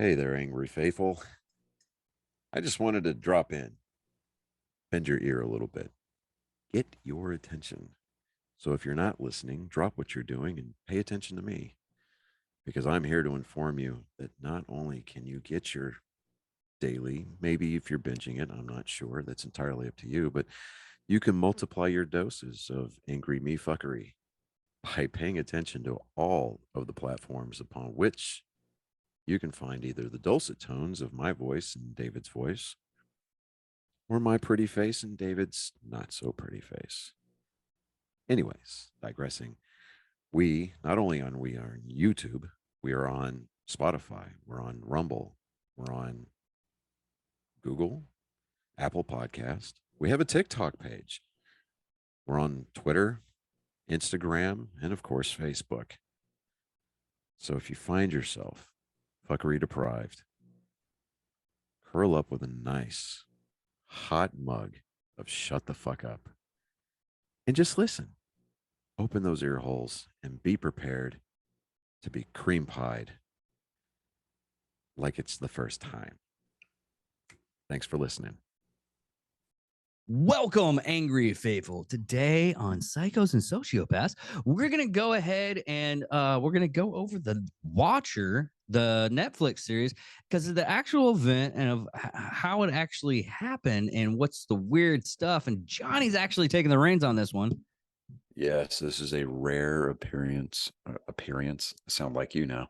Hey there, angry faithful. I just wanted to drop in, bend your ear a little bit, get your attention. So if you're not listening, drop what you're doing and pay attention to me because I'm here to inform you that not only can you get your daily, maybe if you're binging it, I'm not sure, that's entirely up to you, but you can multiply your doses of angry me fuckery by paying attention to all of the platforms upon which you can find either the dulcet tones of my voice and David's voice or my pretty face and David's not so pretty face. Anyways, digressing, we we are on YouTube, we are on Spotify, we're on Rumble, we're on Google, Apple Podcast. We have a TikTok page. We're on Twitter, Instagram, and of course Facebook. So if you find yourself fuckery deprived, curl up with a nice hot mug of shut the fuck up and just listen. Open those ear holes and be prepared to be cream pied like it's the first time. Thanks for listening. Welcome, Angry Faithful. Today on Psychos and Sociopaths, we're going to go ahead and we're going to go over the Watcher, the Netflix series, because of the actual event and of how it actually happened and what's the weird stuff. And Johnny's actually taking the reins on this one. Yes, this is a rare appearance. Sound like you now.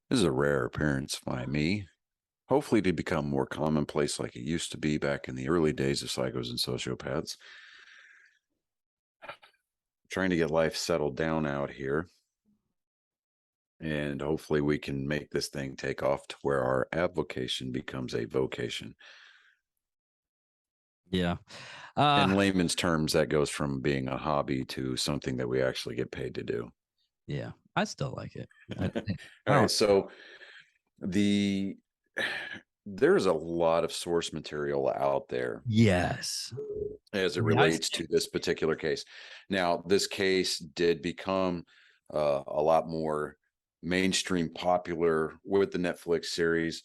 This is a rare appearance by me. Hopefully to become more commonplace like it used to be back in the early days of Psychos and Sociopaths. Trying to get life settled down out here. And hopefully we can make this thing take off to where our avocation becomes a vocation. Yeah. In layman's terms, that goes from being a hobby to something that we actually get paid to do. Yeah, I still like it. All right, so there's a lot of source material out there. Yes. As it relates to this particular case. Now, this case did become a lot more mainstream popular with the Netflix series.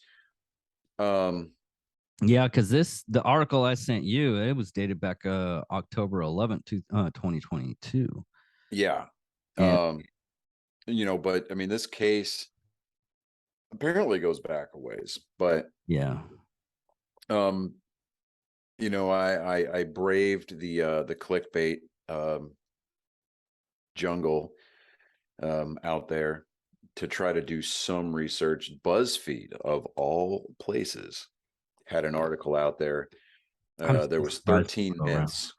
Yeah, because the article I sent you, it was dated back October 11th, 2022. Yeah. And, but I mean, this case apparently goes back a ways, but yeah. I braved the clickbait jungle out there to try to do some research. BuzzFeed, of all places, had an article out there. There was 13 myths.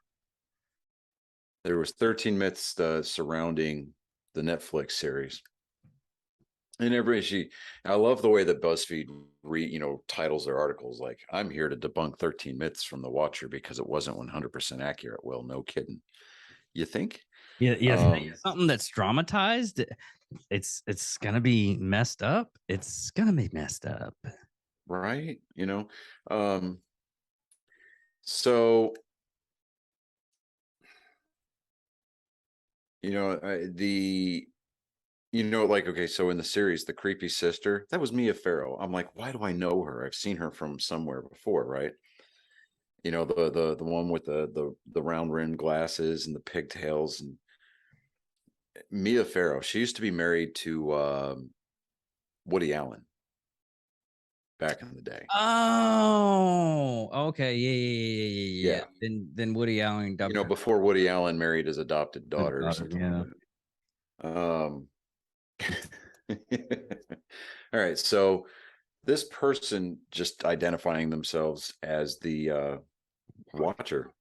There was 13 myths surrounding the Netflix series. And I love the way that BuzzFeed titles their articles like, I'm here to debunk 13 myths from The Watcher because it wasn't 100% accurate. Well, no kidding. You think? Yeah. Something that's dramatized, it's gonna be messed up. It's gonna be messed up. Right. So okay, so in the series, the creepy sister, that was Mia Farrow. I'm like, why do I know her? I've seen her from somewhere before, right? The one with the round rimmed glasses and the pigtails. And Mia Farrow, she used to be married to Woody Allen back in the day. Oh, okay. Yeah. Then Woody Allen before Woody Allen married his adopted daughter or something like that. All right, so this person just identifying themselves as the Watcher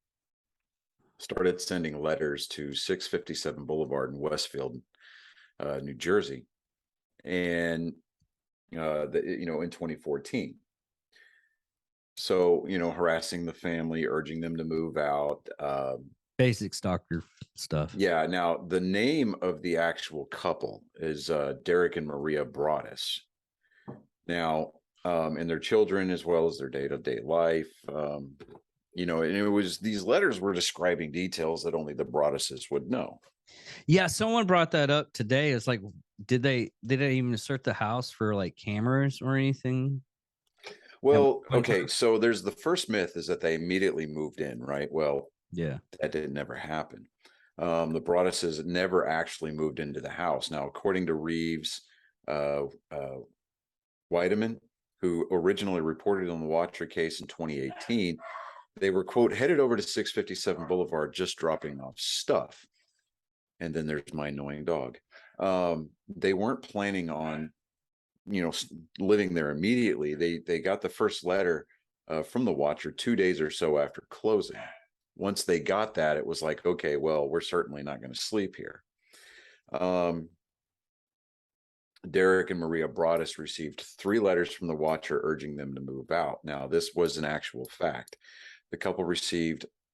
started sending letters to 657 Boulevard in Westfield, New Jersey, and in 2014. So harassing the family, urging them to move out. Basic stalker stuff. Yeah. Now, the name of the actual couple is Derek and Maria Broaddus. Now, and their children, as well as their day-to-day life, and it was, these letters were describing details that only the Broadduses would know. Yeah, someone brought that up today. It's like, did they even assert the house for like cameras or anything? Well, one okay, time? so there's the first myth is that they immediately moved in, right? Well, Yeah. that didn't never happen. The Broadduses never actually moved into the house. Now, according to Reeves, uh, uh, Weideman, who originally reported on the Watcher case in 2018, they were, quote, headed over to 657 Boulevard, just dropping off stuff. And then there's my annoying dog. They weren't planning on, living there immediately. They got the first letter from the Watcher 2 days or so after closing. Once they got that, it was like, okay, well, we're certainly not going to sleep here. Derek and Maria Broaddus received 3 letters from the Watcher urging them to move out. Now, this was an actual fact. The couple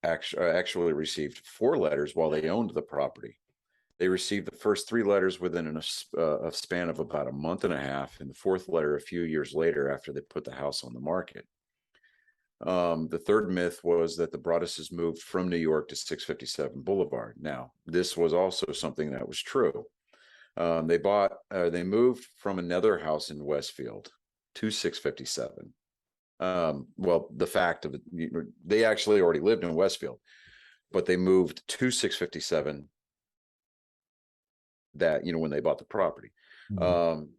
actually received 4 letters while they owned the property. They received the first 3 letters within a span of about a month and a half, and the 4th letter a few years later after they put the house on the market. The third myth was that the Broadduses moved from New York to 657 Boulevard. Now, this was also something that was true. They moved from another house in Westfield to 657. Well, the fact of it, they actually already lived in Westfield, but they moved to 657 that, when they bought the property. Mhm.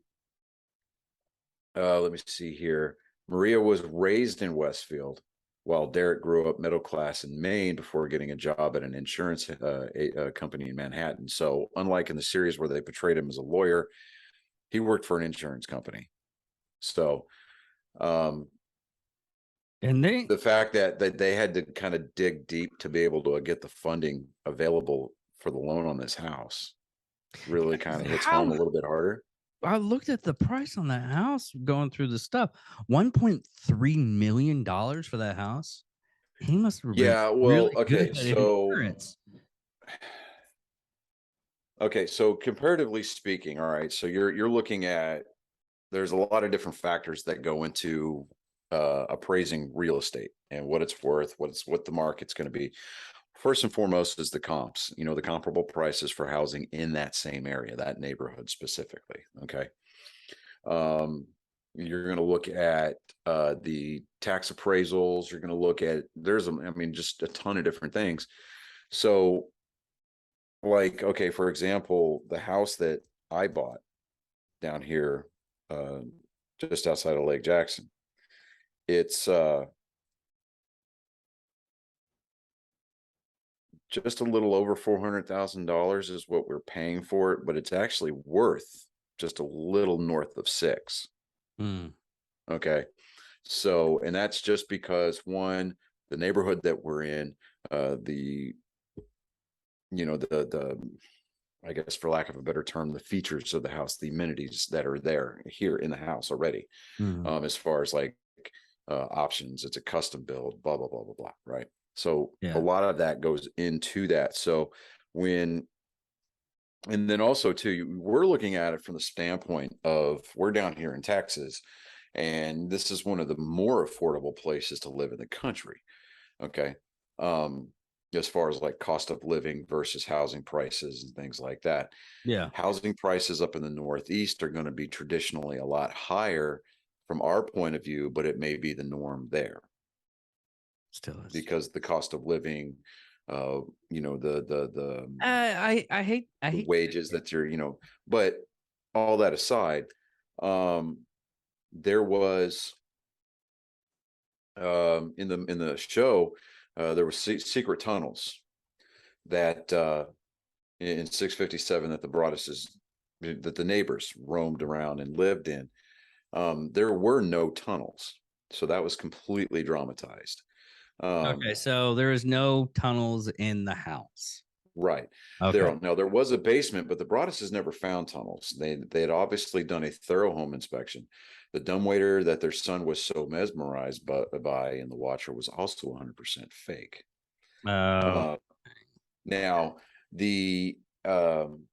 Let me see here. Maria was raised in Westfield, while Derek grew up middle class in Maine before getting a job at an insurance company in Manhattan. So, unlike in the series where they portrayed him as a lawyer, he worked for an insurance company. So, And they the fact that they had to kind of dig deep to be able to get the funding available for the loan on this house really kind of hits how home a little bit harder. I looked at the price on that house going through the stuff. $1.3 million for that house. He must have been Yeah, well, really good okay, at so insurance. comparatively speaking, all right, so you're looking at, there's a lot of different factors that go into appraising real estate and what it's worth, what the market's going to be. First and foremost is the comps, the comparable prices for housing in that same area, that neighborhood specifically. Okay. You're going to look at the tax appraisals. You're going to look at, just a ton of different things. So, like, okay, for example, the house that I bought down here, uh, just outside of Lake Jackson, it's just a little over $400,000 is what we're paying for it, but it's actually worth just a little north of 6. Mm, Okay. So, and that's just because, one, the neighborhood that we're in, the, the, I guess for lack of a better term, the features of the house, the amenities that are there here in the house already, mm, as far as like options, it's a custom build, blah, blah, blah, blah, blah. Right. So a yeah. lot of that goes into that. So when, and then also too, we're looking at it from the standpoint of, we're down here in Texas, and this is one of the more affordable places to live in the country. Okay. Um, as far as like cost of living versus housing prices and things like that. Yeah. Housing prices up in the Northeast are going to be traditionally a lot higher from our point of view, but it may be the norm there Still is. because the cost of living, I the hate wages that you're, but all that aside, um, there was in the show, there were secret tunnels that in 657 that the Broadduses, that the neighbors roamed around and lived in. There were no tunnels, so that was completely dramatized. Okay, so there is no tunnels in the house. Right. Okay. There was a basement, but the Broadduses never found tunnels. They had obviously done a thorough home inspection. The dumbwaiter that their son was so mesmerized by in the Watcher was also 100% fake. Oh, Uh, now the um,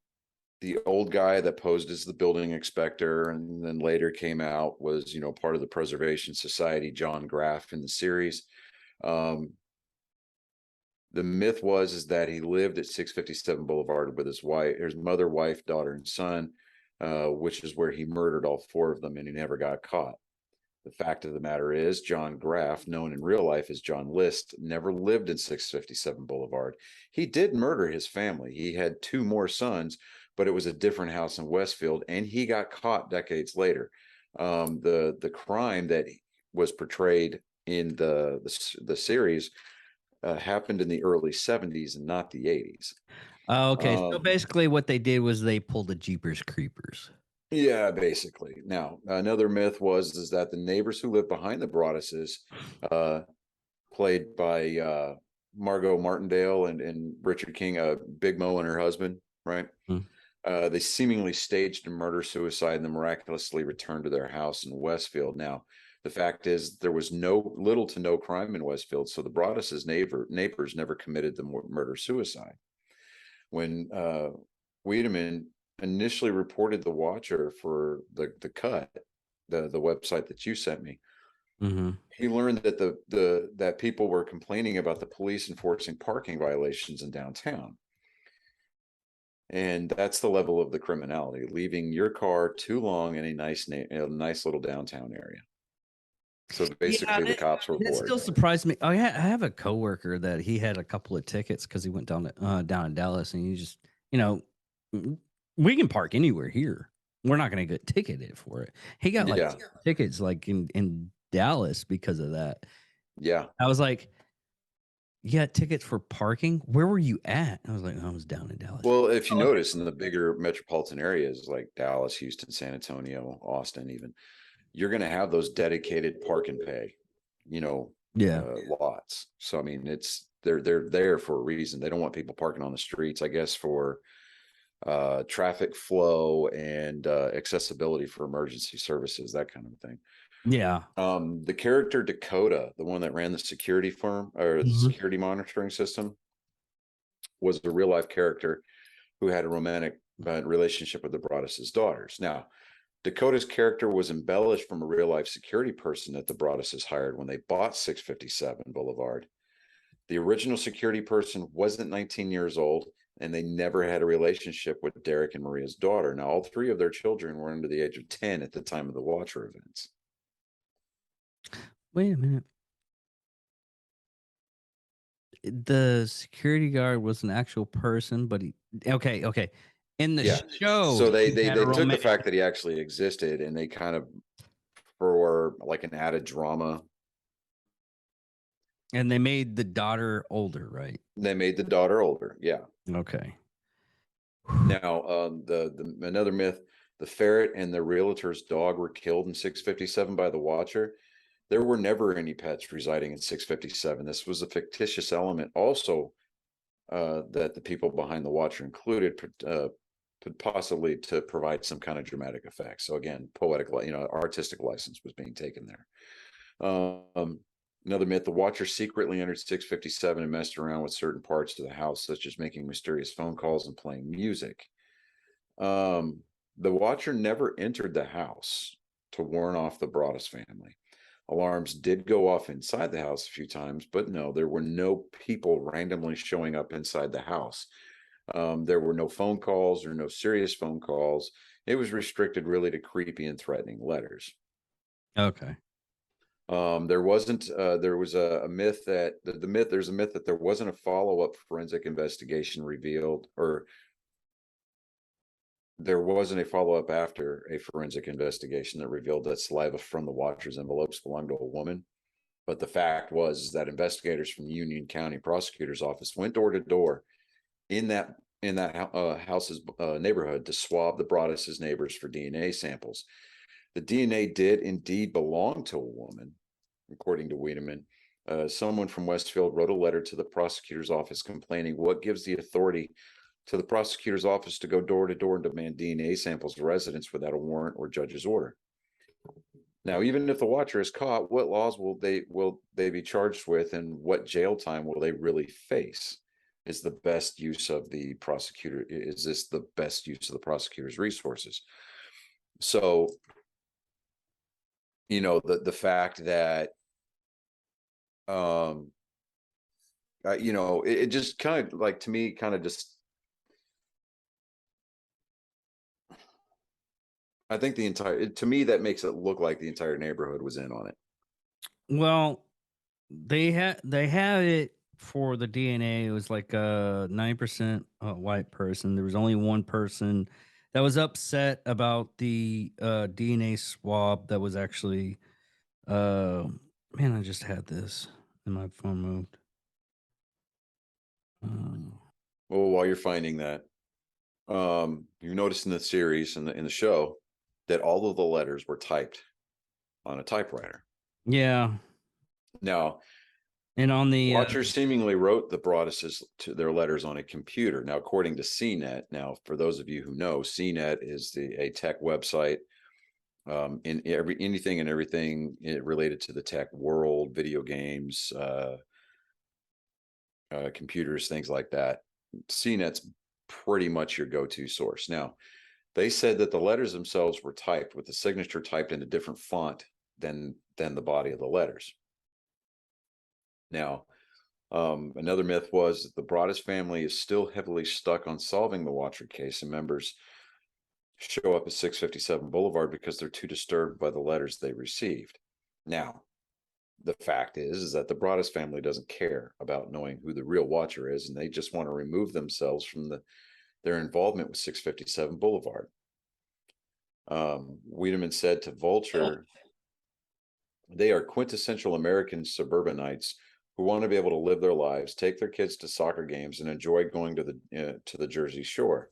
the old guy that posed as the building inspector and then later came out was, part of the Preservation Society, John Graff in the series. Um, the myth is that he lived at 657 Boulevard with his wife, his mother, wife, daughter, and son. which is where he murdered all 4 of them and he never got caught. The fact of the matter is, John Graff, known in real life as John List, never lived in 657 Boulevard. He did murder his family. He had 2 more sons, but it was a different house in Westfield, and he got caught decades later. The crime that was portrayed in the series happened in the early 70s and not the 80s. Oh, okay. So basically, what they did was they pulled the Jeepers Creepers. Yeah, basically. Now, another myth is that the neighbors who lived behind the Broadduses, played by Margot Martindale and Richard King, Big Mo and her husband, right? They seemingly staged a murder-suicide and then miraculously returned to their house in Westfield. Now, the fact is there was little to no crime in Westfield, so the Broadduses neighbors never committed the murder-suicide. When Wiedemann initially reported the Watcher for the cut, the website that you sent me, he learned that that people were complaining about the police enforcing parking violations in downtown. And that's the level of the criminality, leaving your car too long in a nice little downtown area. So basically, the cops were bored. It still surprised me. I have a coworker that he had a couple of tickets because he went down in Dallas, and he just, we can park anywhere here. We're not going to get ticketed for it. He got tickets like in Dallas because of that. Yeah, I was like, you got tickets for parking? Where were you at? I was like, I was down in Dallas. Well, if you notice in the bigger metropolitan areas like Dallas, Houston, San Antonio, Austin, even, you're going to have those dedicated park and pay, lots. So I mean, they're there for a reason. They don't want people parking on the streets, I guess, for traffic flow and accessibility for emergency services, that kind of thing. Yeah. The character Dakota, the one that ran the security firm or the security monitoring system, was a real life character who had a romantic relationship with the Broaddus's daughters. Now, Dakota's character was embellished from a real life security person that the Broaddus's hired when they bought 657 Boulevard. The original security person wasn't 19 years old, and they never had a relationship with Derek and Maria's daughter. Now, all 3 of their children were under the age of 10 at the time of the Watcher events. Wait a minute. The security guard was an actual person, but okay. In the show, so they took the fact that he actually existed, and they kind of, for like an added drama, and they made the daughter older, right? They made the daughter older, yeah. Okay. Now, another myth: the ferret and the realtor's dog were killed in 657 by the Watcher. There were never any pets residing in 657. This was a fictitious element, also, that the people behind the Watcher included, possibly to provide some kind of dramatic effect. So again, poetic, artistic license was being taken there. Another myth: the Watcher secretly entered 657 and messed around with certain parts of the house, such as making mysterious phone calls and playing music. The Watcher never entered the house to warn off the Broaddus family. Alarms did go off inside the house a few times, but no, there were no people randomly showing up inside the house. There were no phone calls or no serious phone calls. It was restricted really to creepy and threatening letters. Okay. There was a myth that there's a myth that there wasn't a follow-up forensic investigation revealed, or there wasn't a follow-up after a forensic investigation that revealed that saliva from the Watcher's envelopes belonged to a woman. But the fact was that investigators from the Union County Prosecutor's Office went door to door in that house's neighborhood to swab the Broaddus's neighbors for DNA samples. The DNA did indeed belong to a woman, according to Wiedemann. Someone from Westfield wrote a letter to the prosecutor's office complaining, "What gives the authority to the prosecutor's office to go door to door and demand DNA samples of residents without a warrant or judge's order?" Now, even if the Watcher is caught, what laws will they be charged with, and what jail time will they really face? Is the best use of the prosecutor? Is this the best use of the prosecutor's resources? So, the fact that, it just kind of, like, to me, kind of just, I think to me, that makes it look like the entire neighborhood was in on it. Well, they had it for the DNA. It was like a 9% white person. There was only one person that was upset about the DNA swab that was actually man, I just had this and my phone moved. Well, while you're finding that, you noticed in the series in the show that all of the letters were typed on a typewriter. Yeah. Now, And on the Watcher seemingly wrote the Broadduses to their letters on a computer. Now, according to CNET, now for those of you who know, CNET is a tech website. In anything and everything related to the tech world, video games, computers, things like that. CNET's pretty much your go-to source. Now, they said that the letters themselves were typed with the signature typed in a different font than the body of the letters. Now, another myth was that the Broaddus family is still heavily stuck on solving the Watcher case, and members show up at 657 Boulevard because they're too disturbed by the letters they received. Now, the fact is that the Broaddus family doesn't care about knowing who the real Watcher is, and they just want to remove themselves from their involvement with 657 Boulevard. Wiedemann said to Vulture, they are quintessential American suburbanites who want to be able to live their lives, take their kids to soccer games, and enjoy going to the Jersey Shore.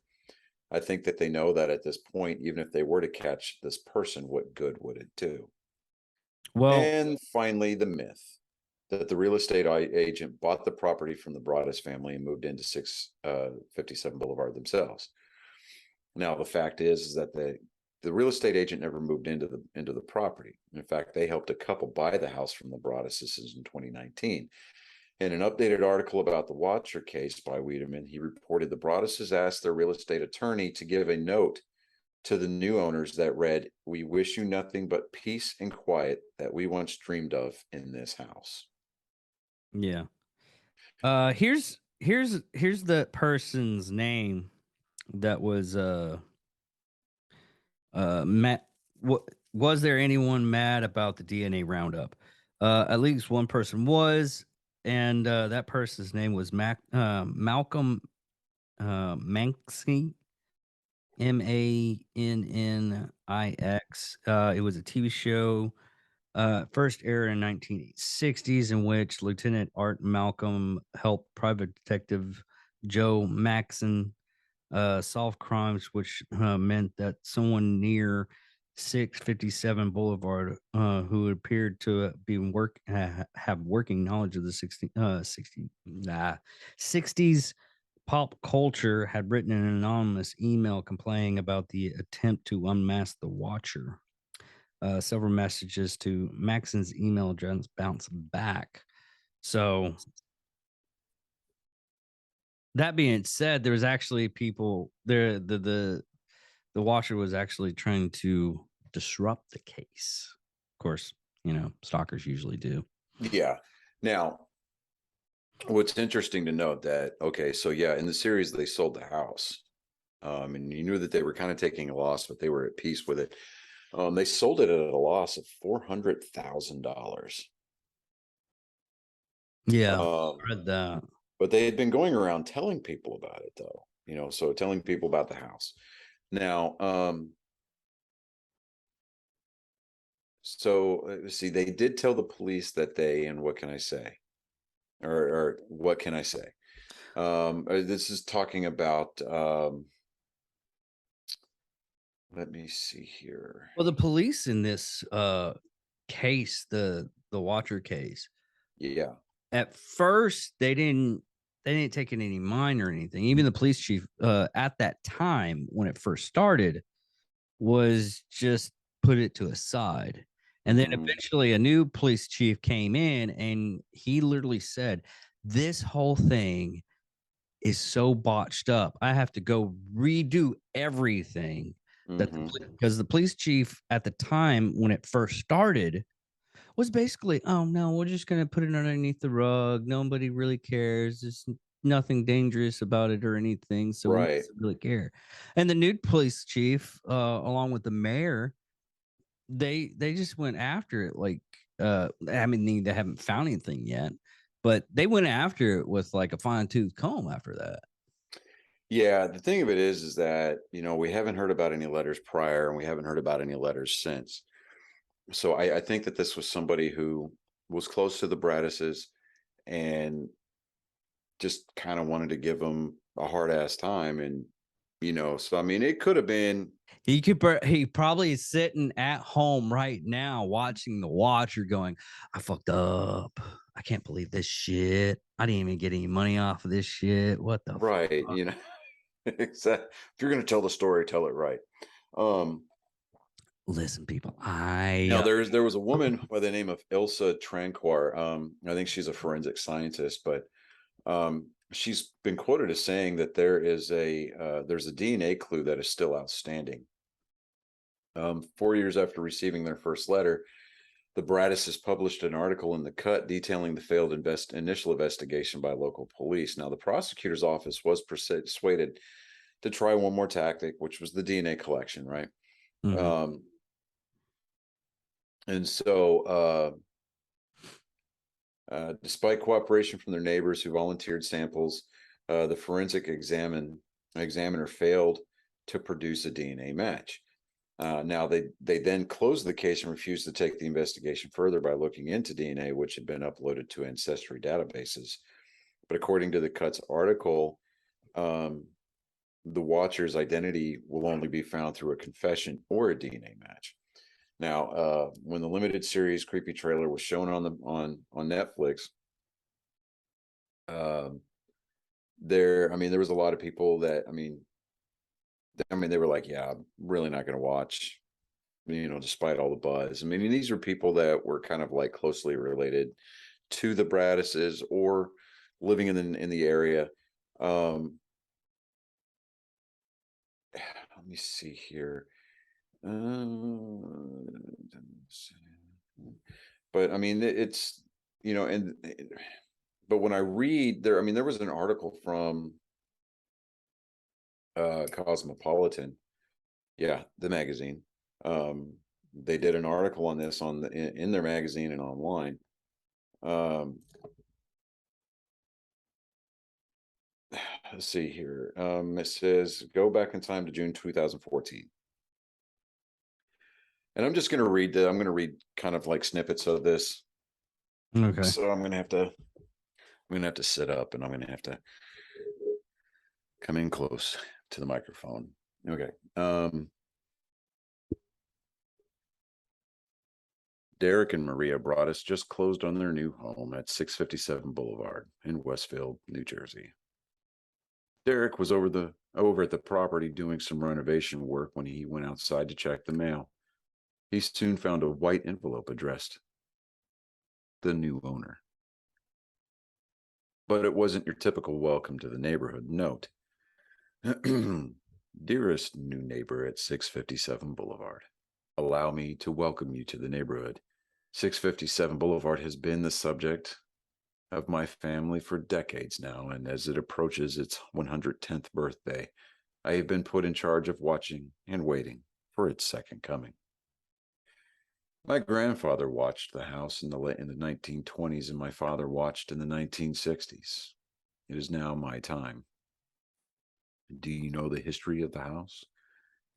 I think that they know that at this point, even if they were to catch this person, what good would it do? well, And finally, the myth that the real estate agent bought the property from the Broaddus family and moved into 657 Boulevard themselves. Now, the fact is that the real estate agent never moved into the property. In fact, they helped a couple buy the house from the Broadduses in 2019. In an updated article about the Watcher case by Wiedemann, he reported the Broadduses asked their real estate attorney to give a note to the new owners that read, "We wish you nothing but peace and quiet that we once dreamed of in this house." yeah. Here's the person's name that was mad. What was there anyone mad about the DNA roundup? At least one person was, and that person's name was Malcolm Manxie, Mannix. It was a TV show, first aired in 1960s, in which Lieutenant Art Malcolm helped private detective Joe Maxon solve crimes, which meant that someone near 657 Boulevard, who appeared to be have working knowledge of the 60s pop culture, had written an anonymous email complaining about the attempt to unmask the Watcher. Several messages to Maxon's email address bounced back. So that being said, there was actually people there. The Watcher was actually trying to disrupt the case. Of course, stalkers usually do. Yeah. Now, what's interesting to note that, okay, so yeah, in the series, they sold the house. And you knew that they were kind of taking a loss, but they were at peace with it. They sold it at a loss of $400,000. Yeah, Um, read that. but they had been going around telling people about it, though. So telling people about the house. Now, so let's see, they did tell the police that and what can I say? Or what can I say? This is talking about, let me see here. Well, the police in this case, the Watcher case, Yeah. at first they didn't take it any mind or anything. Even the police chief at that time when it first started was just put it to a side. And then eventually a new police chief came in and he literally said, "This whole thing is so botched up. I have to go redo everything." Because the police chief at the time when it first started was basically, "Oh no, we're just gonna put it underneath the rug. Nobody really cares. Just nothing dangerous about it or anything, so he Right. doesn't really care. And the new police chief, along with the mayor, they just went after it like, I mean, they haven't found anything yet, but they went after it with like a fine tooth comb after that. Yeah, the thing of it is that, we haven't heard about any letters prior and we haven't heard about any letters since. So I think that this was somebody who was close to the Braddises and just kind of wanted to give them a hard ass time. And, so I mean, it could have been, He probably is sitting at home right now watching The Watcher going, "I fucked up. I can't believe this shit. I didn't even get any money off of this shit. What the right, fuck?" exactly. If you're going to tell the story, tell it right. Um, Listen, people, Now there was a woman by the name of Ilsa Tranquar. I think she's a forensic scientist, but she's been quoted as saying that there's a DNA clue that is still outstanding. 4 years after receiving their first letter, the Braddises published an article in the Cut detailing the failed initial investigation by local police. Now, the prosecutor's office was persuaded to try one more tactic, which was the DNA collection, right? Mhm. And so, despite cooperation from their neighbors who volunteered samples, the forensic examiner failed to produce a DNA match. Now they then closed the case and refused to take the investigation further by looking into DNA, which had been uploaded to ancestry databases. But according to the Cuts article, the watcher's identity will only be found through a confession or a DNA match. Now, when the limited series Creepy Trailer was shown on Netflix, there was a lot of people that they were like, yeah, I'm really not going to watch, despite all the buzz. I mean, these are people that were kind of like closely related to the Braddises or living in the area. Let me see here. But I mean, it's and but when I read there, there was an article from Cosmopolitan, yeah, the magazine. They did an article on this in their magazine and online. Let's see here. It says go back in time to June 2014. And I'm just going to read I'm going to read kind of like snippets of this. Okay. So I'm going to have to sit up and I'm going to have to come in close to the microphone. Okay. Derek and Maria Broaddus just closed on their new home at 657 Boulevard in Westfield, New Jersey. Derek was over at the property doing some renovation work when he went outside to check the mail. He soon found a white envelope addressed the new owner. But it wasn't your typical welcome to the neighborhood note. Dearest new neighbor at 657 Boulevard, allow me to welcome you to the neighborhood. 657 Boulevard has been the subject of my family for decades now, and as it approaches its 110th birthday, I have been put in charge of watching and waiting for its second coming. My grandfather watched the house in the 1920s, and my father watched in the 1960s. It is now my time. Do you know the history of the house?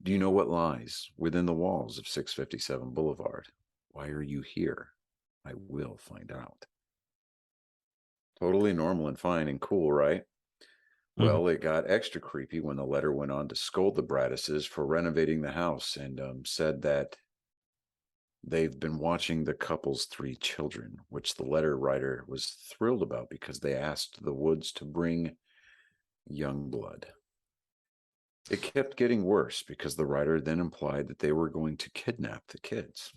Do you know what lies within the walls of 657 Boulevard? Why are you here? I will find out. Totally normal and fine and cool, right? Well, it got extra creepy when the letter went on to scold the Braddises for renovating the house and said that they've been watching the couple's 3 children, which the letter writer was thrilled about because they asked the Woods to bring young blood. It kept getting worse because the writer then implied that they were going to kidnap the kids.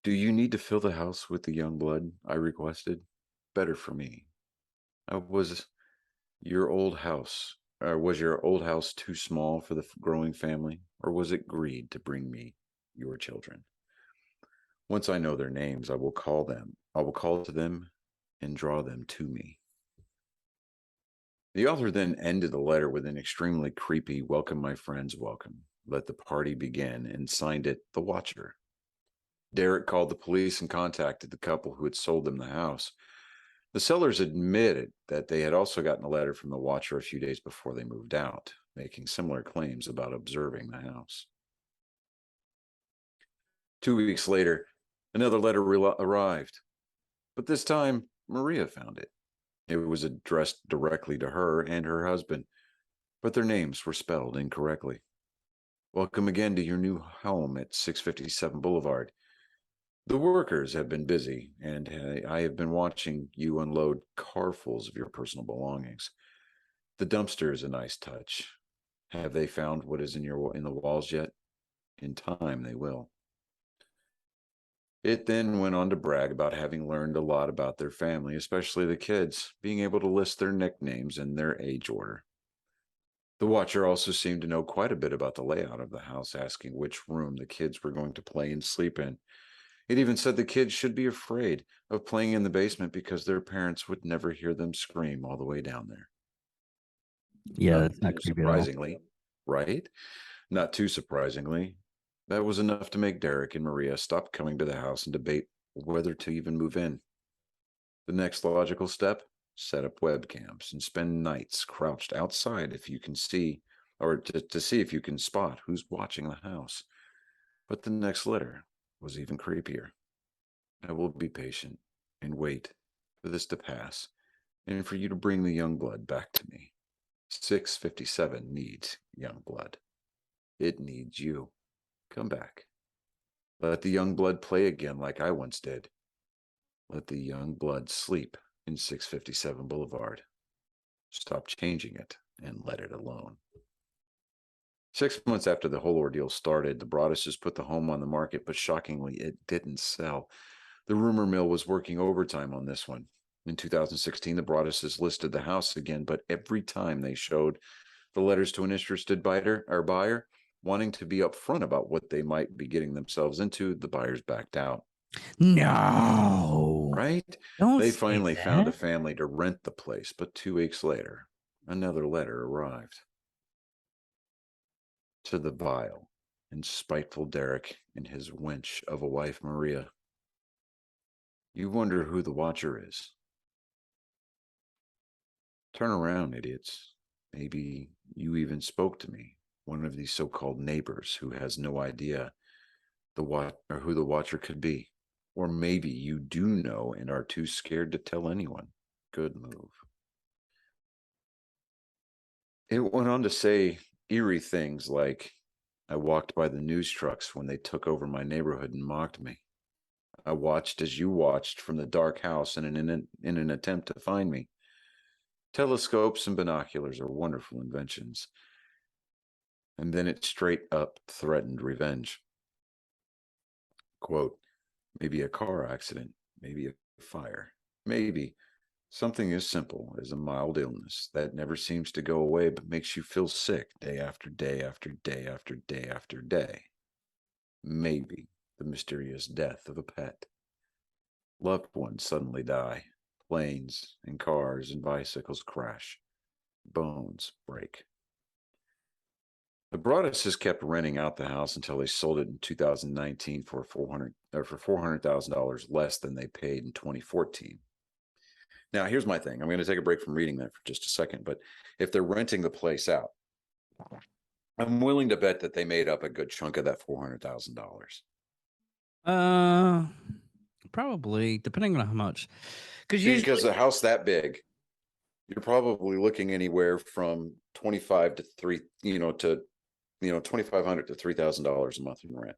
Do you need to fill the house with the young blood? I requested. Better for me. Was your old house too small for the growing family, or was it greed to bring me your children? Once I know their names, I will call to them and draw them to me. The author then ended the letter with an extremely creepy "Welcome, my friends, welcome. Let the party begin," and signed it "The Watcher." Derek called the police and contacted the couple who had sold them the house. The sellers admitted that they had also gotten a letter from the Watcher a few days before they moved out, making similar claims about observing the house. 2 weeks later, another letter arrived, but this time Maria found it. It was addressed directly to her and her husband, but their names were spelled incorrectly. "Welcome again to your new home at 657 Boulevard. The workers have been busy, and I have been watching you unload carfuls of your personal belongings. The dumpster is a nice touch. Have they found what is in the walls yet? In time they will." It then went on to brag about having learned a lot about their family, especially the kids, being able to list their nicknames and their age order. The Watcher also seemed to know quite a bit about the layout of the house, asking which room the kids were going to play and sleep in. It even said the kids should be afraid of playing in the basement because their parents would never hear them scream all the way down there. Yeah, Not that's not too creepy at all. surprisingly, right? Not too surprisingly, that was enough to make Derek and Maria stop coming to the house and debate whether to even move in. The next logical step: set up webcams and spend nights crouched outside if you can see, or to see if you can spot who's watching the house. But the next letter was even creepier. "I will be patient and wait for this to pass and for you to bring the young blood back to me. 657 needs young blood. It needs you. Come back. Let the young blood play again like I once did. Let the young blood sleep in 657 Boulevard. Stop changing it and let it alone." 6 months after the whole ordeal started, the Broadduses put the home on the market, but shockingly, it didn't sell. The rumor mill was working overtime on this one. In 2016, the Broadduses listed the house again, but every time they showed the letters to an interested buyer wanting to be upfront about what they might be getting themselves into, the buyers backed out. No, Right? don't They say finally found a that. family to rent the place, but 2 weeks later, another letter arrived. To the vile and spiteful Derek and his wench of a wife, Maria. You wonder who the Watcher is. Turn around, idiots. Maybe you even spoke to me, one of these so-called neighbors who has no idea who the Watcher could be. Or maybe you do know and are too scared to tell anyone. Good move. It went on to say eerie things like, "I walked by the news trucks when they took over my neighborhood and mocked me. I watched as you watched from the dark house in an attempt to find me. Telescopes and binoculars are wonderful inventions." And then it straight up threatened revenge. Quote, "Maybe a car accident, maybe a fire, maybe something as simple as a mild illness that never seems to go away but makes you feel sick day after day after day after day after day. Maybe the mysterious death of a pet. Loved ones suddenly die. Planes and cars and bicycles crash. Bones break." The Broadduses kept renting out the house until they sold it in 2019 for $400,000 less than they paid in 2014. Now, here's my thing. I'm going to take a break from reading that for just a second, but if they're renting the place out, I'm willing to bet that they made up a good chunk of that $400,000. Probably depending on how much, because usually Because a house that big, you're probably looking anywhere from 25 to 3, $2,500 to $3,000 a month in rent.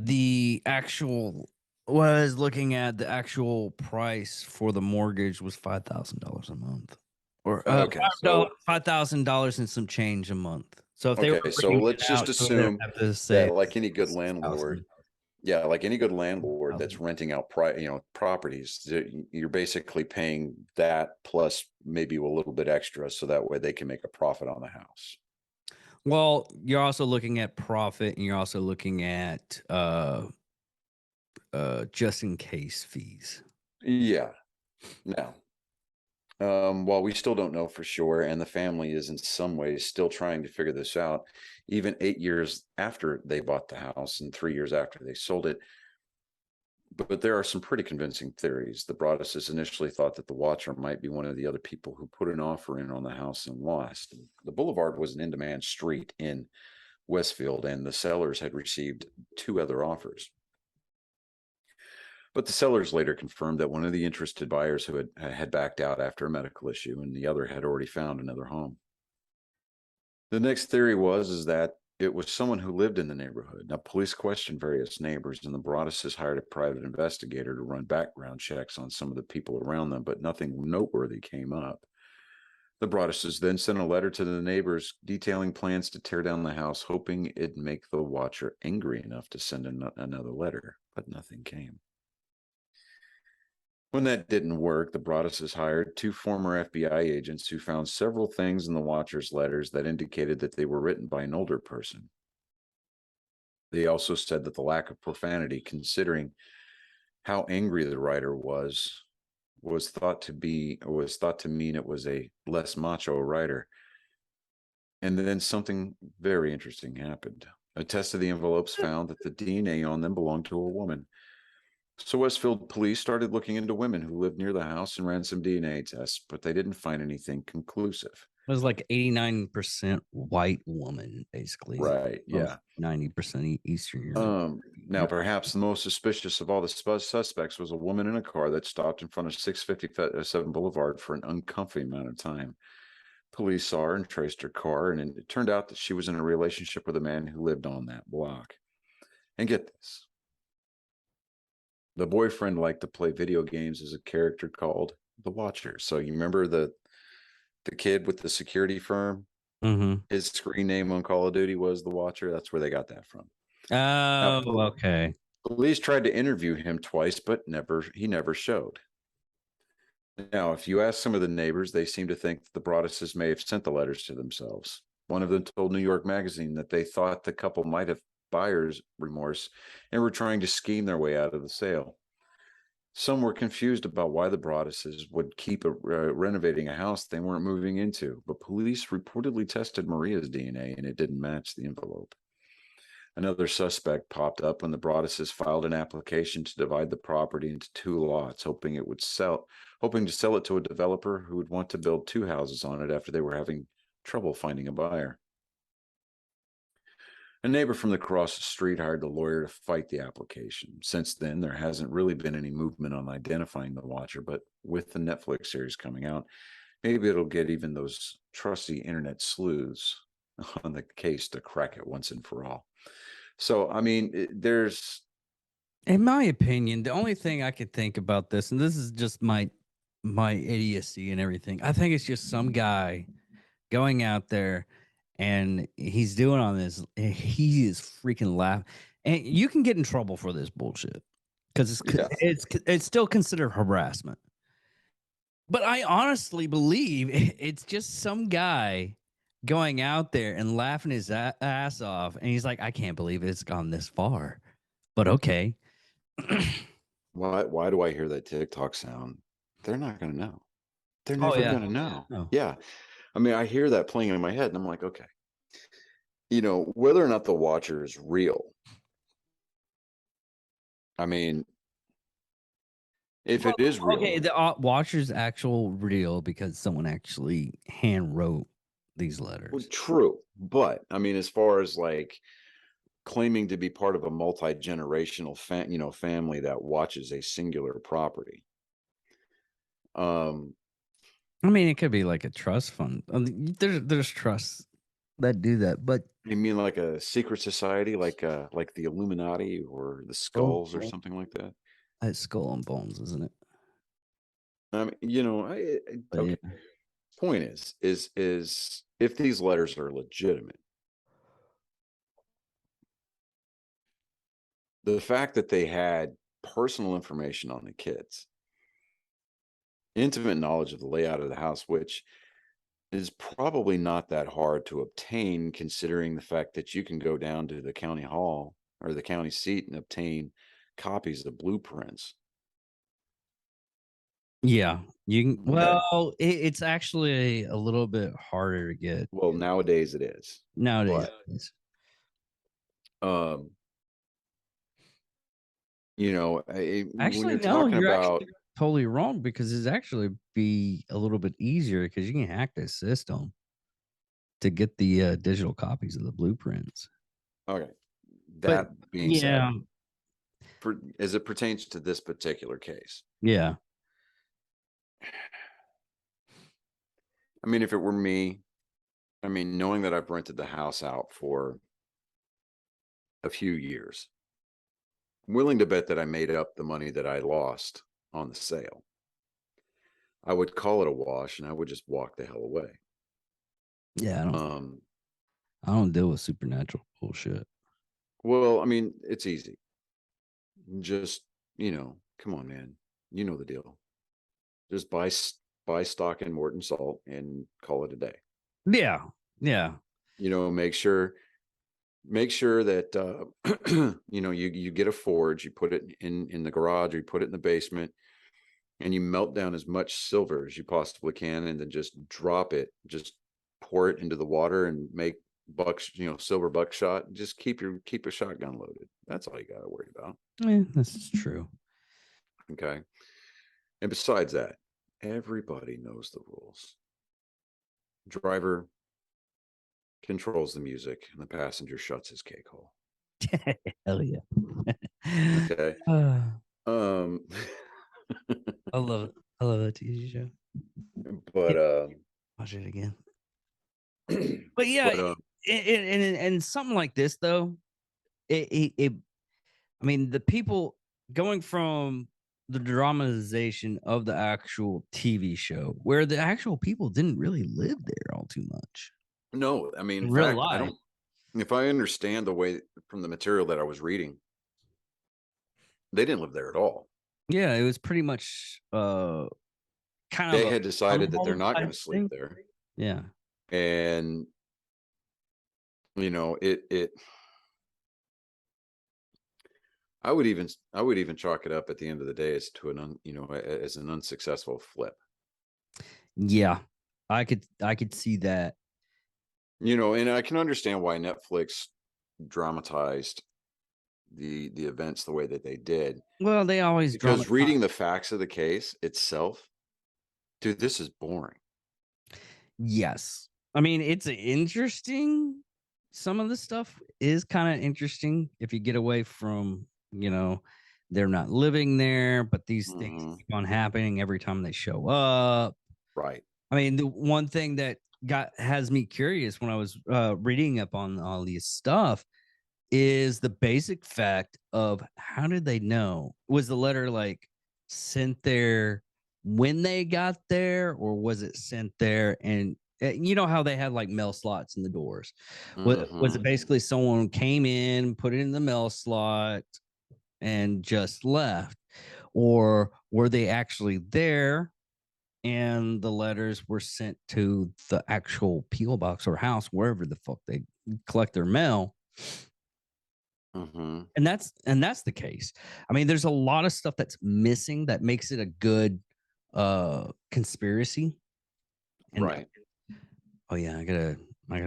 the actual was looking at the actual price for the mortgage was $5,000 a month, or Okay, so $5,000 and some change a month. So if they were okay, so renting let's it just out, so they'd assume have to say that like any good 6,000. landlord, yeah, like any good landlord that's renting out properties, you're basically paying that plus maybe a little bit extra so that way they can make a profit on the house. Well, you're also looking at profit, and you're also looking at just in case fees. Yeah. Now, while we still don't know for sure, and the family is in some ways still trying to figure this out, even 8 years after they bought the house and 3 years after they sold it. But there are some pretty convincing theories. The Broadduses initially thought that the watcher might be one of the other people who put an offer in on the house and lost. The boulevard was an in-demand street in Westfield, and the sellers had received 2 other offers. But the sellers later confirmed that one of the interested buyers who had backed out after a medical issue, and the other had already found another home. The next theory is that it was someone who lived in the neighborhood. Now, police questioned various neighbors, and the Broadduses hired a private investigator to run background checks on some of the people around them, but nothing noteworthy came up. The Broadduses then sent a letter to the neighbors detailing plans to tear down the house, hoping it'd make the watcher angry enough to send another letter, but nothing came. When that didn't work, the Broadduses hired 2 former FBI agents who found several things in the watcher's letters that indicated that they were written by an older person. They also said that the lack of profanity, considering how angry the writer was thought to mean it was a less macho writer. And then something very interesting happened. A test of the envelopes found that the DNA on them belonged to a woman. So Westfield police started looking into women who lived near the house and ran some DNA tests, but they didn't find anything conclusive. It was like 89% white woman, basically. Right, yeah. 90% Eastern Europe. Now, perhaps the most suspicious of all the suspects was a woman in a car that stopped in front of 657 Boulevard for an uncomfy amount of time. Police saw her and traced her car, and it turned out that she was in a relationship with a man who lived on that block. And get this. The boyfriend liked to play video games as a character called the Watcher. So you remember the kid with the security firm? Mm-hmm. His screen name on Call of Duty was the Watcher. That's where they got that from. Oh, okay. Police tried to interview him twice, but he never showed. Now, if you ask some of the neighbors, they seem to think that the Broadduses may have sent the letters to themselves. One of them told New York Magazine that they thought the couple might have buyer's remorse and were trying to scheme their way out of the sale. Some were confused about why the Broadduses would keep renovating a house they weren't moving into, but police reportedly tested Maria's DNA and it didn't match the envelope. Another suspect popped up when the Broadduses filed an application to divide the property into 2 lots, hoping to sell it to a developer who would want to build 2 houses on it after they were having trouble finding a buyer. A neighbor from across the street hired a lawyer to fight the application. Since then, there hasn't really been any movement on identifying the watcher, but with the Netflix series coming out, maybe it'll get even those trusty internet sleuths on the case to crack it once and for all. So, I mean, there's, In my opinion, the only thing I could think about this, and this is just my idiocy and everything, I think it's just some guy going out there and he's doing on this. He is freaking laughing, and you can get in trouble for this bullshit because yeah, it's still considered harassment. But I honestly believe it's just some guy going out there and laughing his ass off, and he's like, "I can't believe it's gone this far." But okay. why do I hear that TikTok sound? They're not going to know. They're Oh never yeah. going to know. Oh. Yeah. I mean, I hear that playing in my head and I'm like, okay, whether or not the watcher is real. I mean, if it is real, Okay, the Watcher's actual real because someone actually hand wrote these well, letters. true. But I mean, as far as like claiming to be part of a multi-generational family that watches a singular property. I mean, it could be like a trust fund. There's trusts that do that, but You mean like a secret society, like the Illuminati or the Skulls or something like that? it's skull and bones, isn't it? I mean, But okay. yeah. Point is if these letters are legitimate, the fact that they had personal information on the kids, intimate knowledge of the layout of the house, which is probably not that hard to obtain, considering the fact that you can go down to the county hall or the county seat and obtain copies of blueprints. Yeah, you can. Okay. Well, it's actually a little bit harder to get Well, nowadays it is. nowadays. But um, you know, when Actually, you're no, talking you're about, actually totally wrong because it's actually be a little bit easier because you can hack the system to get the digital copies of the blueprints. okay, But that being said, yeah, as it pertains to this particular case, yeah, I mean, if it were me, I mean, knowing that I've rented the house out for a few years, I'm willing to bet that I made up the money that I lost on the sale. I would call it a wash and I would just walk the hell away. yeah. Um, I don't deal with supernatural bullshit. well, I mean, it's easy. Just, come on, man. You know the deal. Just buy stock in Morton salt and call it a day. Yeah, yeah, Make sure that you get a forge, you put it in the garage, or you put it in the basement, and you melt down as much silver as you possibly can, and then just drop it, just pour it into the water and make silver buckshot. Just keep your shotgun loaded. That's all you got to worry about. this is true. Okay. And besides that, everybody knows the rules. Driver controls the music and the passenger shuts his cake hole. Hell yeah. Okay. Uh, Um I love it. I love that TV show. but Watch it again. But yeah, but and something like this though, it I mean, the people going from the dramatization of the actual TV show, where the actual people didn't really live there all too much no, I mean, in in real fact, I life. don't, if I understand the way from the material that I was reading, they didn't live there at all. Yeah, it was pretty much kind of They a had fun decided that they're home not going type to sleep thing. there. Yeah. And it I would even chalk it up at the end of the day as to as an unsuccessful flip. Yeah. I could see that. And I can understand why Netflix dramatized the events the way that they did, Well, they always because dramatize. reading the facts of the case itself, dude, this is boring. Yes. I mean, it's interesting. Some of the stuff is kind of interesting if you get away from, they're not living there, but these things Mhm. keep on happening every time they show up. Right. I mean, the one thing that has me curious when I was reading up on all these stuff is the basic fact of how did they know? Was the letter like sent there when they got there, or was it sent there and you know how they had like mail slots in the doors? Was it Mhm. basically someone came in, put it in the mail slot, and just left? Or were they actually there and the letters were sent to the actual P.O. box or house, wherever the fuck they collect their mail? Mhm. And that's the case. I mean, there's a lot of stuff that's missing that makes it a good conspiracy. And Right. oh yeah, I gotta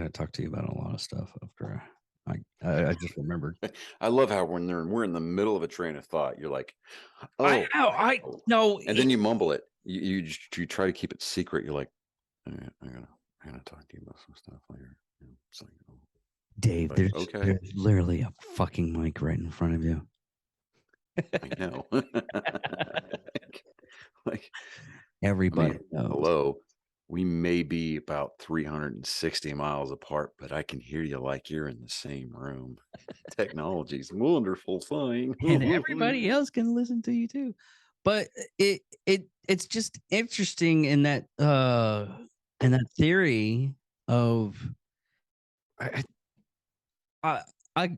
talk to you about a lot of stuff after I just remembered. I love how when we're in the middle of a train of thought, you're like, I "Oh, know, I oh," no, and then you mumble it. You try to keep it secret. You're like, I'm gonna talk to you about some stuff later. It's like, oh, Dave, like, there's okay, there's literally a fucking mic right in front of you. I know. Like, I Everybody mean, knows. hello. We may be about 360 miles apart, but I can hear you like you're in the same room. Technology's a wonderful thing. And everybody else can listen to you too. But it's just interesting in that theory of I I I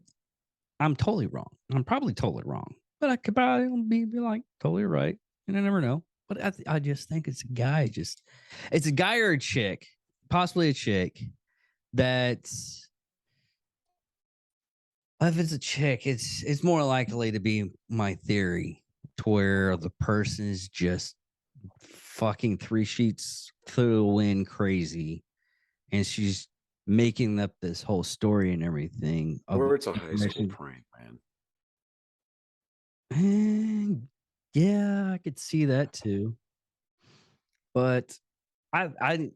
I'm totally wrong. I'm probably totally wrong, but I could probably be like totally right, and I never know. But I just think it's a guy. It's a guy or a chick, possibly a chick. That's if it's a chick, it's more likely to be my theory, to where the person is just fucking 3 sheets through the wind crazy, and she's making up this whole story and everything of Or it's a high school information. prank, man. And yeah, I could see that too. But I I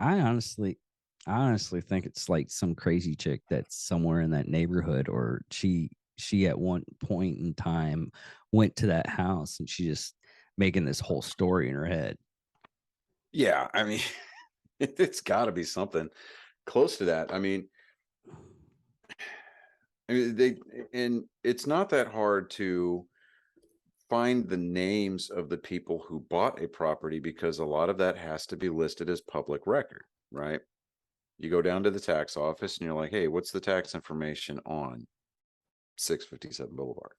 I honestly think it's like some crazy chick that's somewhere in that neighborhood, or she at one point in time went to that house and she just making this whole story in her head. Yeah, I mean, it's got to be something close to that. I mean, and it's not that hard to find the names of the people who bought a property because a lot of that has to be listed as public record, right? You go down to the tax office and you're like, hey, what's the tax information on 657 Boulevard?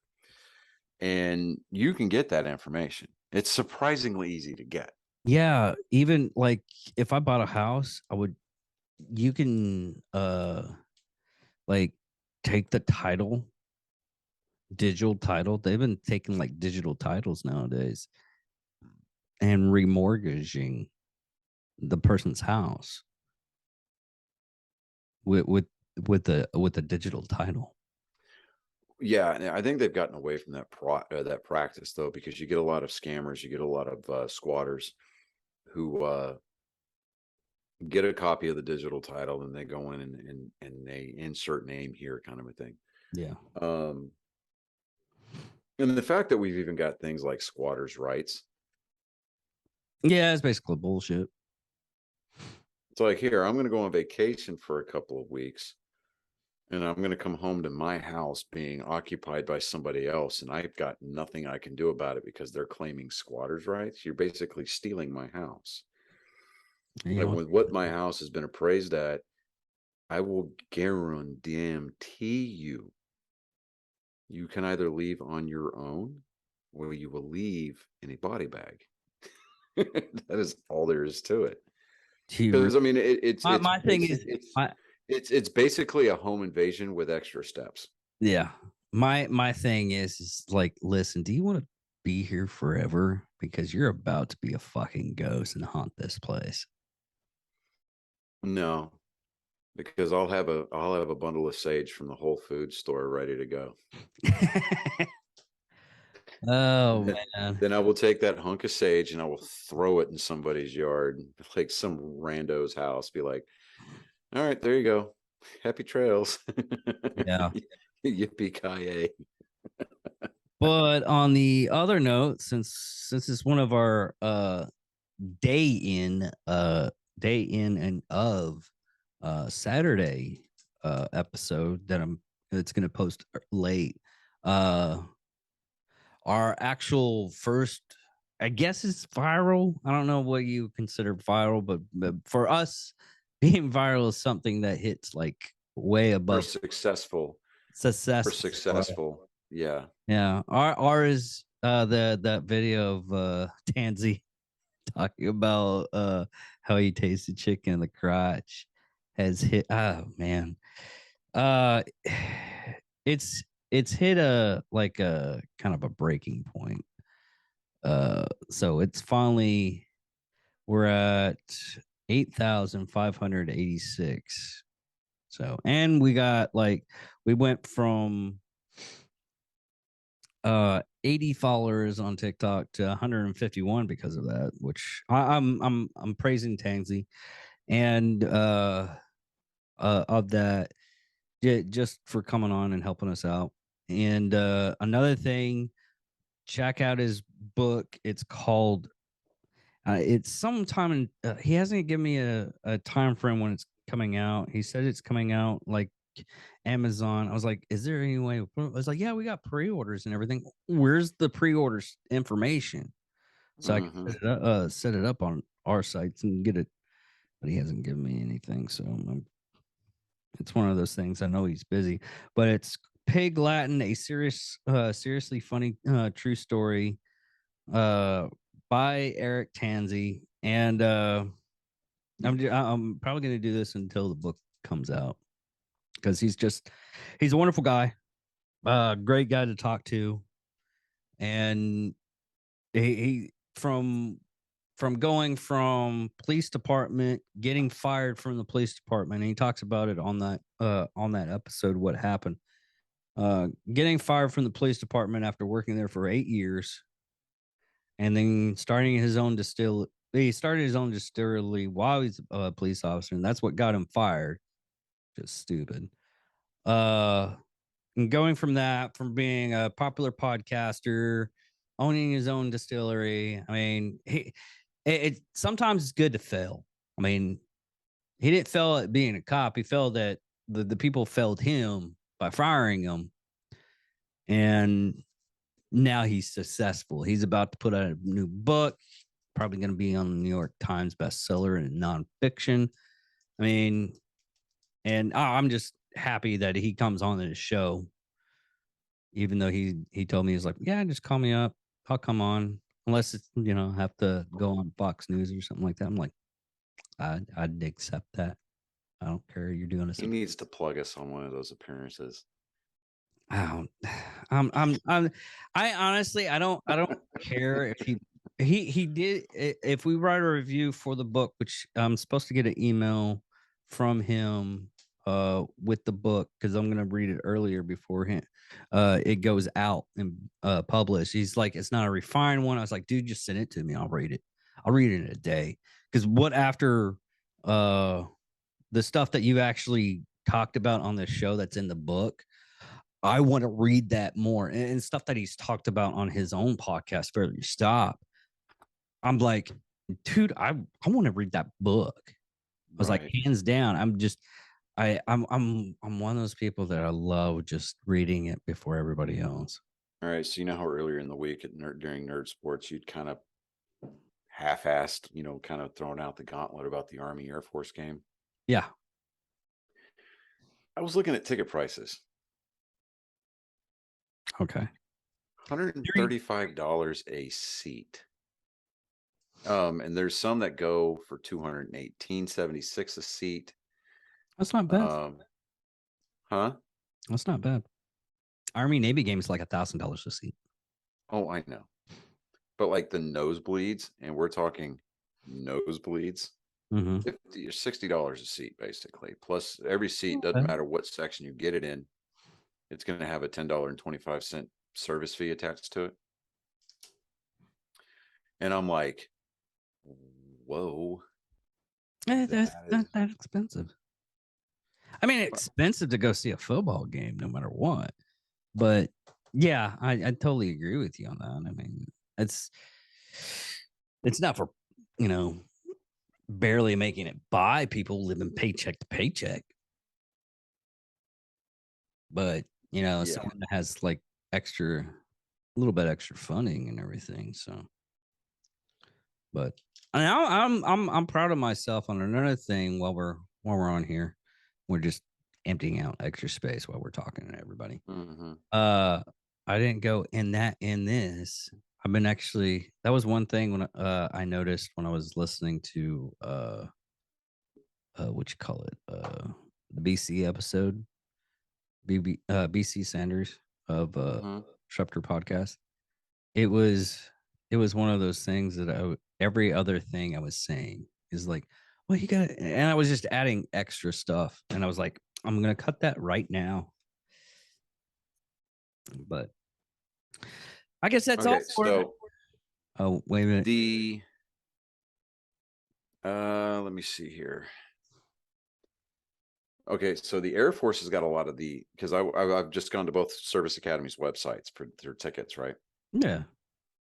And you can get that information. It's surprisingly easy to get. Yeah, even like if I bought a house, you can like take the title, digital title. They've been taking like digital titles nowadays and remortgaging the person's house with with with the digital title. Yeah, and I think they've gotten away from that practice though, because you get a lot of scammers, you get a lot of squatters who get a copy of the digital title and they go in and they insert name here, kind of a thing. Yeah. Um, and the fact that we've even got things like squatters' rights. Yeah, it's basically bullshit. It's like, here, I'm going to go on vacation for a couple of weeks and I'm going to come home to my house being occupied by somebody else. And I've got nothing I can do about it because they're claiming squatters' rights. You're basically stealing my house. You Like know, with what my house has been appraised at, I will guarantee you can either leave on your own or you will leave in a body bag. That is all there is to it. to Because I mean, my thing is my it's basically a home invasion with extra steps. yeah. My thing is like, listen, do you want to be here forever? Because you're about to be a fucking ghost and haunt this place. No, because I'll have a bundle of sage from the Whole Foods store ready to go. Oh Then, man. then I will take that hunk of sage and I will throw it in somebody's yard, like some rando's house. Be like, all right, there you go. Happy trails. Yeah. Yippee ki But on the other note, since it's one of our day in day in and of Saturday episode that it's gonna post late. Uh our actual first, I guess it's viral. I don't know what you consider viral, but for us, being viral is something that hits like way or above successful or success. successful. Yeah. Yeah, our is that video of Tansy talking about how he tasted chicken in the crotch has hit. Oh man, uh, it's hit a like a kind of a breaking point. So it's finally, we're at 8,586. So, and we got like, we went from 80 followers on TikTok to 151 because of that, which I'm praising Tansy and of that, just for coming on and helping us out. And another thing, check out his book. It's called it's sometime in he hasn't given me a time frame when it's coming out. He said it's coming out like Amazon. I was like, is there any way? I was like, yeah, we got pre-orders and everything. Where's the pre-orders information? So I can Hmm. set it up on our sites and get it. But he hasn't given me anything. So it's one of those things. I know he's busy, but it's Pig Latin, a seriously funny, true story, uh, by Eric Tansey. And I'm probably going to do this until the book comes out because he's a wonderful guy, great guy to talk to, and he from going from police department, getting fired from the police department, and he talks about it on that episode, what happened. Getting fired from the police department after working there for 8 years, and then starting his own distillery. He started his own distillery while he's a police officer, and that's what got him fired. Just stupid. And going from that, from being a popular podcaster, owning his own distillery. I mean, it sometimes it's good to fail. I mean, he didn't fail at being a cop. He failed that the people failed him by firing him. And now he's successful. He's about to put out a new book, probably going to be on the New York Times bestseller in nonfiction. I mean, and I'm just happy that he comes on the show, even though he told me, he's like, yeah, just call me up. I'll come on, unless it's, have to go on Fox News or something like that. I'm like, I'd accept that. I don't care. You're doing He needs to plug us on one of those appearances. I honestly, I don't care if he did. If we write a review for the book, which I'm supposed to get an email from him with the book, because I'm gonna read it earlier beforehand it goes out and published. He's like, it's not a refined one. I was like, dude, just send it to me. I'll read it in a day. Because what after the stuff that you actually talked about on the show that's in the book, I want to read that more, and stuff that he's talked about on his own podcast, Fairly Stop. I'm like, dude, I want to read that book. I was like, hands down. I'm one of those people that I love just reading it before everybody else. All right. So you know how earlier in the week during Nerd Sports, you'd kind of half-assed, kind of thrown out the gauntlet about the Army Air Force game. Yeah. I was looking at ticket prices. Okay. $135 a seat. And there's some that go for $218.76 a seat. That's not bad. Huh? That's not bad. Army Navy game is like $1,000 a seat. Oh, I know. But like the nosebleeds, and we're talking nosebleeds, $50 or $60 a seat, basically. Plus every seat, doesn't matter what section you get it in, it's going to have a $10.25 service fee attached to it. And I'm like, whoa. That's not that expensive. I mean, it's expensive to go see a football game no matter what. But yeah, I totally agree with you on that. I mean, it's not for, barely making it by people living paycheck to paycheck. But, someone that has like a little bit extra funding and everything. So, but I'm proud of myself on another thing while we're on here. We're just emptying out extra space while we're talking to everybody. I didn't go in this. I've been that was one thing when I noticed when I was listening to what you call it, the BC episode, BC Sanders of Schefter podcast. It was one of those things that every other thing I was saying is like, well, you got, and I was just adding extra stuff, and I was like, I'm gonna cut that right now. But I guess that's all. So, oh, wait a minute. Let me see here. Okay, so the Air Force has got a lot of because I've just gone to both Service Academy's websites for their tickets, right? Yeah.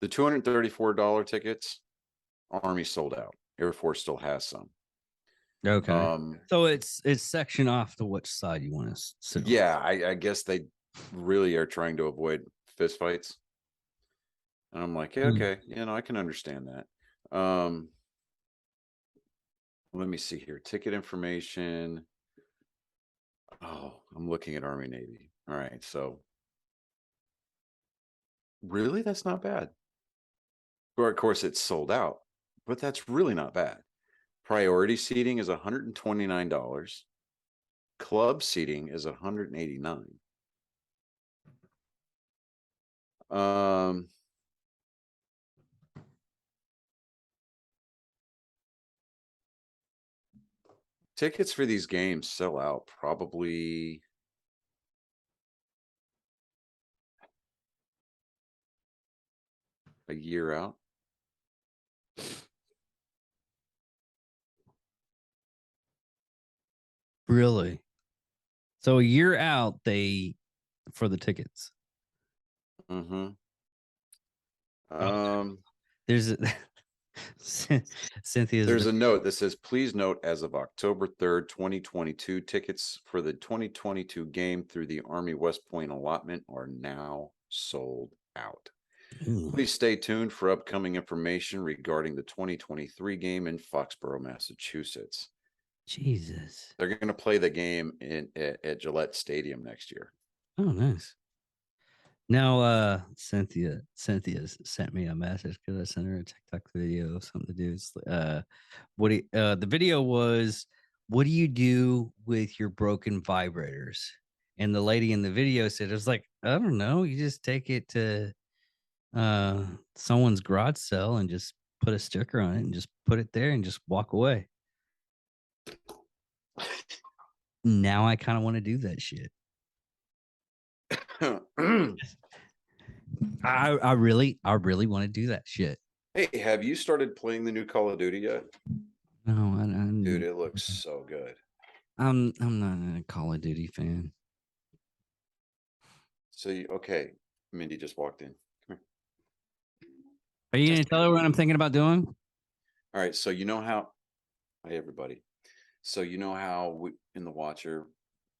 The $234 tickets, Army sold out. Air Force still has some. Okay. So it's section off to which side you want to sit. Yeah, I guess they really are trying to avoid fist fights. And I'm like, yeah, okay, I can understand that. Let me see here. Ticket information. Oh, I'm looking at Army Navy. All right, so really, that's not bad. Or of course, it's sold out, but that's really not bad. Priority seating is $129. Club seating is $189. Tickets for these games sell out probably a year out. Really? So a year out, they for the tickets. Mm-hmm. There's Cynthia's. There's a note that says, please note, as of October 3rd, 2022, tickets for the 2022 game through the Army West Point allotment are now sold out. Please stay tuned for upcoming information regarding the 2023 game in Foxborough, Massachusetts. Jesus. They're going to play the game at Gillette Stadium next year. Oh, nice. Now, Cynthia sent me a message because I sent her a TikTok video, something to do. The video was, what do you do with your broken vibrators? And the lady in the video said, it was like, I don't know. You just take it to someone's garage sale and just put a sticker on it and just put it there and just walk away. Now I kind of want to do that shit. I really want to do that shit. Hey, have you started playing the new Call of Duty yet? No, dude, it looks so good. I'm not a Call of Duty fan. So okay, Mindy just walked in. Come here. Are you gonna tell her what I'm thinking about doing? All right, so you know how, hey everybody. So you know how in the Watcher,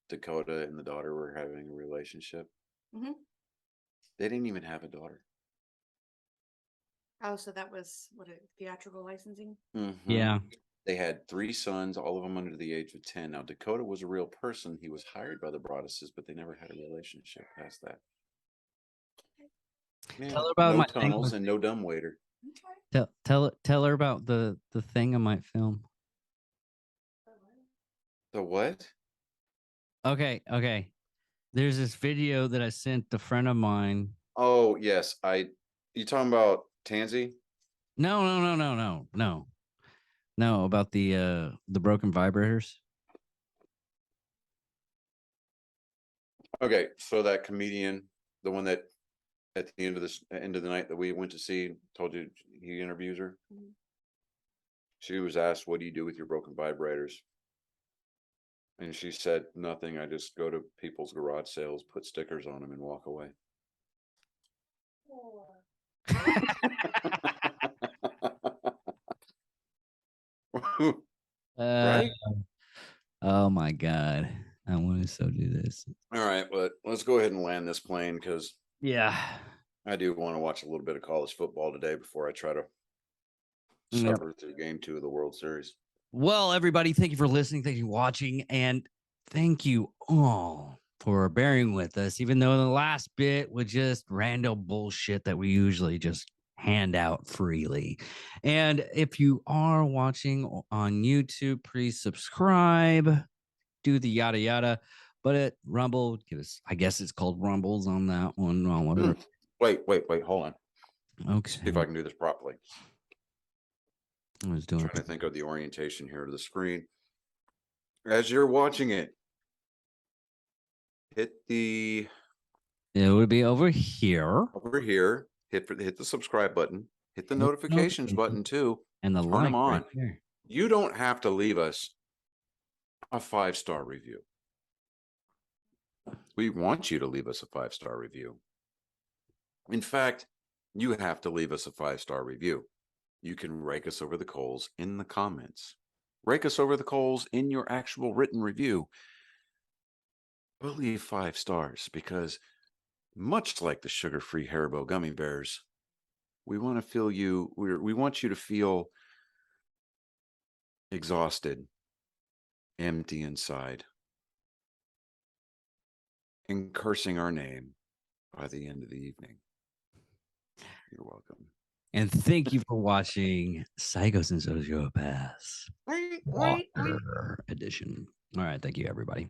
Dakota and the daughter were having a relationship? Mm-hmm. They didn't even have a daughter. Oh, so that was what, a theatrical licensing? Mm-hmm. Yeah. They had 3 sons, all of them under the age of 10. Now, Dakota was a real person. He was hired by the Broaddus's, but they never had a relationship past that. Yeah, tell her about no my tunnels and no dumbwaiter. Tell her about the thing I might film. The what? Okay. There's this video that I sent a friend of mine. Oh, yes. You talking about Tansy? No, about the broken vibrators. Okay, so that comedian, the one that at the end of the night that we went to see, told you he interviews her. Mm-hmm. She was asked, what do you do with your broken vibrators? And she said, nothing. I just go to people's garage sales, put stickers on them, and walk away. Right? Oh my God. I want to so do this. All right, but let's go ahead and land this plane because yeah, I do want to watch a little bit of college football today before I try to suffer through game 2 of the World Series. Well, everybody, thank you for listening. Thank you for watching. And thank you all for bearing with us, even though the last bit was just random bullshit that we usually just hand out freely. And if you are watching on YouTube, please subscribe, do the yada yada. But at Rumble, I guess it's called Rumbles on that one. Wait, hold on. Okay. See if I can do this properly. I was doing trying to think of the orientation here to the screen. As you're watching it, hit the. It would be over here. Over here, hit the subscribe button, hit the notifications button too, and the turn like them on. right there. You don't have to leave us a 5-star review. We want you to leave us a 5-star review. In fact, you have to leave us a 5-star review. You can rake us over the coals in the comments. Rake us over the coals in your actual written review. But leave 5 stars because, much like the sugar-free Haribo gummy bears, we want to feel you. We want you to feel exhausted, empty inside, and cursing our name by the end of the evening. You're welcome. And thank you for watching Psychos and Sociopaths Walker Edition. All right. Thank you, everybody.